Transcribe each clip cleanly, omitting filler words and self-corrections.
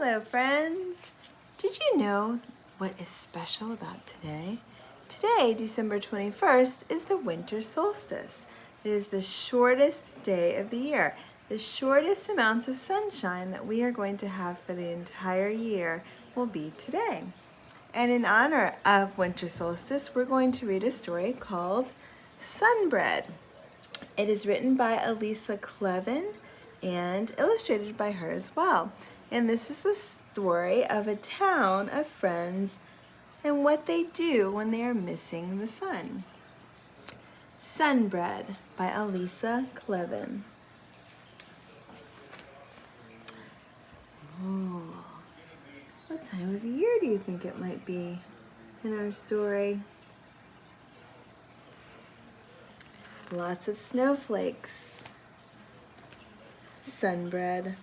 Hello, friends. Did you know what is special about today? Today, December 21st, is the winter solstice. It is the shortest day of the year. The shortest amount of sunshine that we are going to have for the entire year will be today. And in honor of winter solstice, we're going to read a story called Sunbread. It is written by Elisa Kleven and illustrated by her as well. And this is the story of a town of friends and what they do when they are missing the sun. Sunbread by Elisa Kleven. Oh, what time of year do you think it might be in our story? Lots of snowflakes. Sunbread.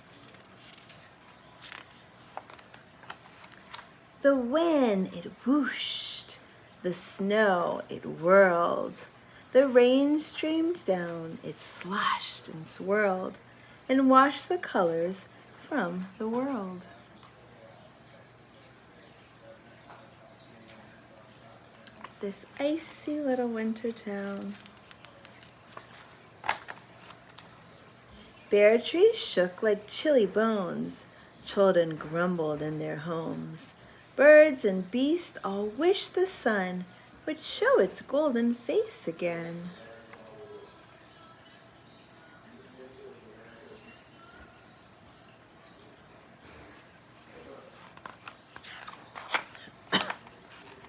The wind, it whooshed. The snow, it whirled. The rain streamed down. It sloshed and swirled and washed the colors from the world. This icy little winter town. Bare trees shook like chilly bones. Children grumbled in their homes. Birds and beasts all wished the sun would show its golden face again.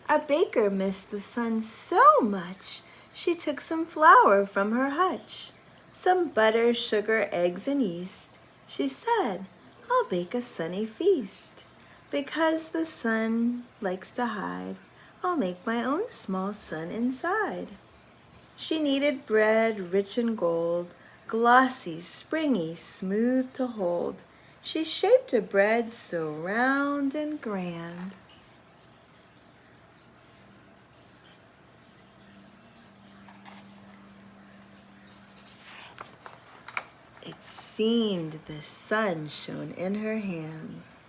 A baker missed the sun so much, she took some flour from her hutch. Some butter, sugar, eggs, and yeast. She said, I'll bake a sunny feast. Because the sun likes to hide, I'll make my own small sun inside. She kneaded bread rich in gold, glossy, springy, smooth to hold. She shaped a bread so round and grand. It seemed the sun shone in her hands.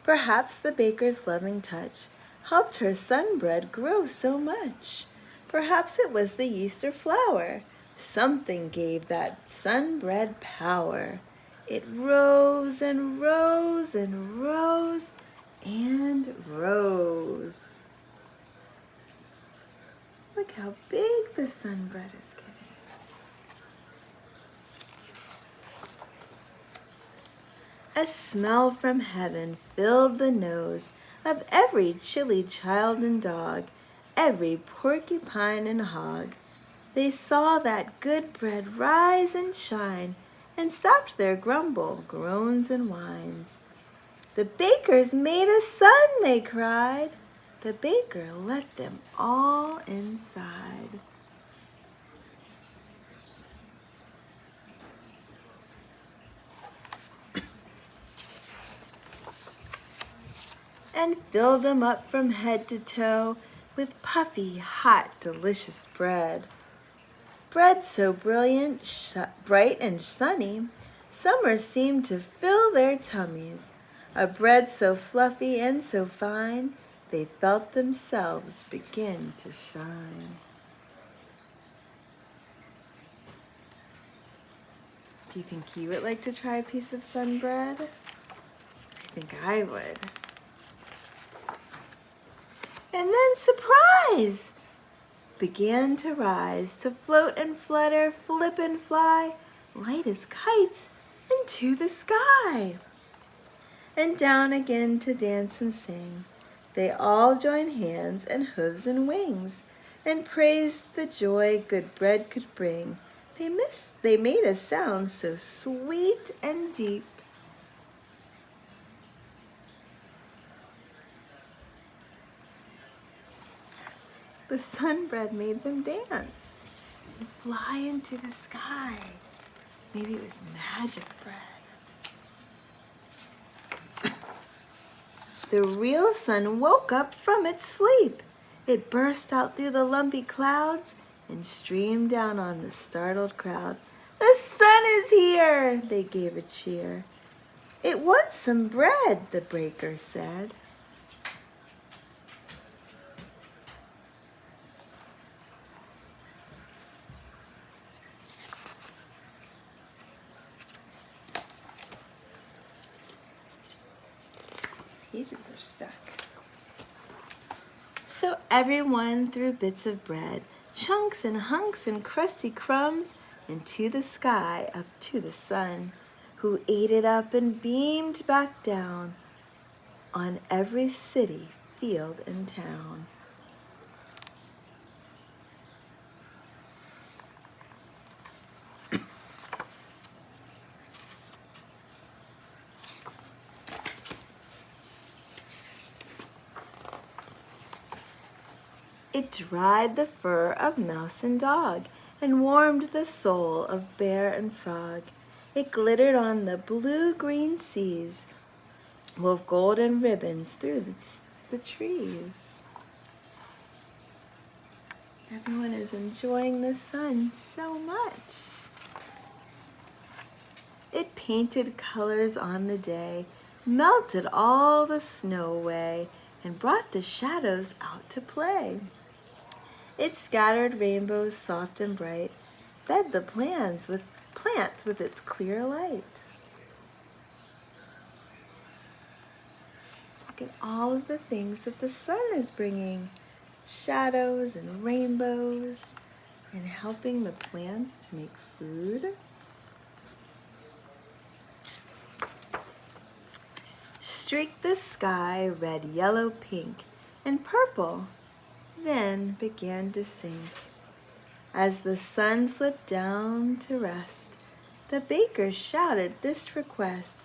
Perhaps the baker's loving touch helped her sunbread grow so much. Perhaps it was the yeast or flour. Something gave that sunbread power. It rose and rose and rose and rose. Look how big the sunbread is getting. A smell from heaven filled the nose of every chilly child and dog, every porcupine and hog. They saw that good bread rise and shine and stopped their grumble, groans, and whines. The baker's made a sun, they cried. The baker let them all inside. And filled them up from head to toe with puffy, hot, delicious bread. Bread so brilliant, bright, and sunny, summer seemed to fill their tummies. A bread so fluffy and so fine, they felt themselves begin to shine. Do you think you would like to try a piece of sunbread? I think I would. And then surprise! Began to rise, to float and flutter, flip and fly, light as kites, into the sky. And down again to dance and sing. They all joined hands and hooves and wings, and praised the joy good bread could bring. They made a sound so sweet and deep. The sunbread made them dance and fly into the sky. Maybe it was magic bread. The real sun woke up from its sleep. It burst out through the lumpy clouds and streamed down on the startled crowd. The sun is here, they gave a cheer. "It wants some bread," the baker said. Pages are stuck. So everyone threw bits of bread, chunks and hunks and crusty crumbs, into the sky up to the sun, who ate it up and beamed back down on every city, field, and town. It dried the fur of mouse and dog, and warmed the soul of bear and frog. It glittered on the blue-green seas, wove golden ribbons through the trees. Everyone is enjoying the sun so much. It painted colors on the day, melted all the snow away, and brought the shadows out to play. It scattered rainbows soft and bright, fed the plants with its clear light. Look at all of the things that the sun is bringing. Shadows and rainbows, and helping the plants to make food. Streaked the sky red, yellow, pink, and purple, then began to sink. As the sun slipped down to rest, the baker shouted this request: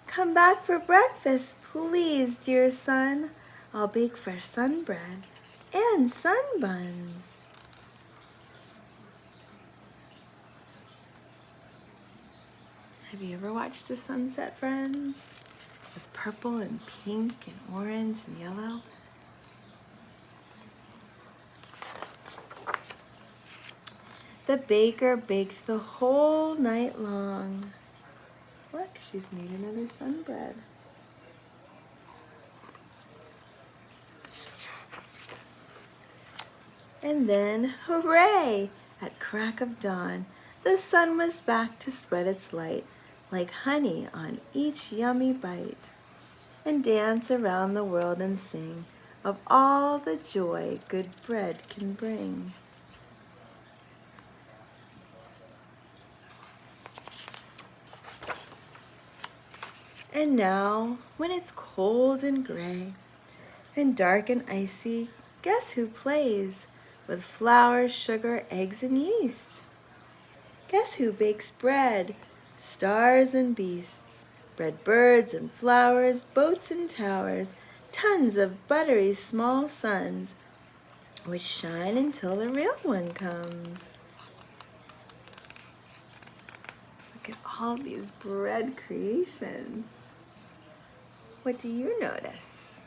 "Come back for breakfast, please, dear son. I'll bake fresh sun bread and sun buns." Have you ever watched a sunset, friends? With purple and pink and orange and yellow? The baker baked the whole night long. Look, she's made another sun bread. And then, hooray! At crack of dawn, the sun was back to spread its light like honey on each yummy bite, and dance around the world and sing of all the joy good bread can bring. And now, when it's cold and gray and dark and icy, guess who plays with flour, sugar, eggs, and yeast? Guess who bakes bread, stars and beasts, bread birds and flowers, boats and towers, tons of buttery small suns, which shine until the real one comes. Look at all these bread creations. What do you notice?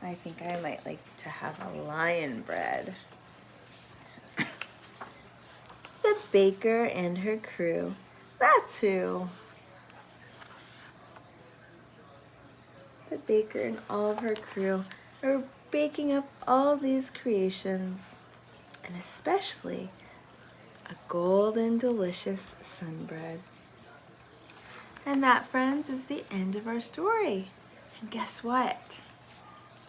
I think I might like to have a lion bread. The baker and her crew, that's who. The baker and all of her crew are baking up all these creations, and especially a golden, delicious sun bread. And that, friends, is the end of our story. And guess what?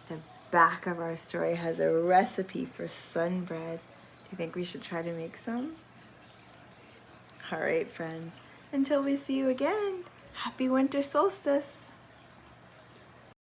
The back of our story has a recipe for sun bread. Do you think we should try to make some? All right, friends. Until we see you again, happy winter solstice.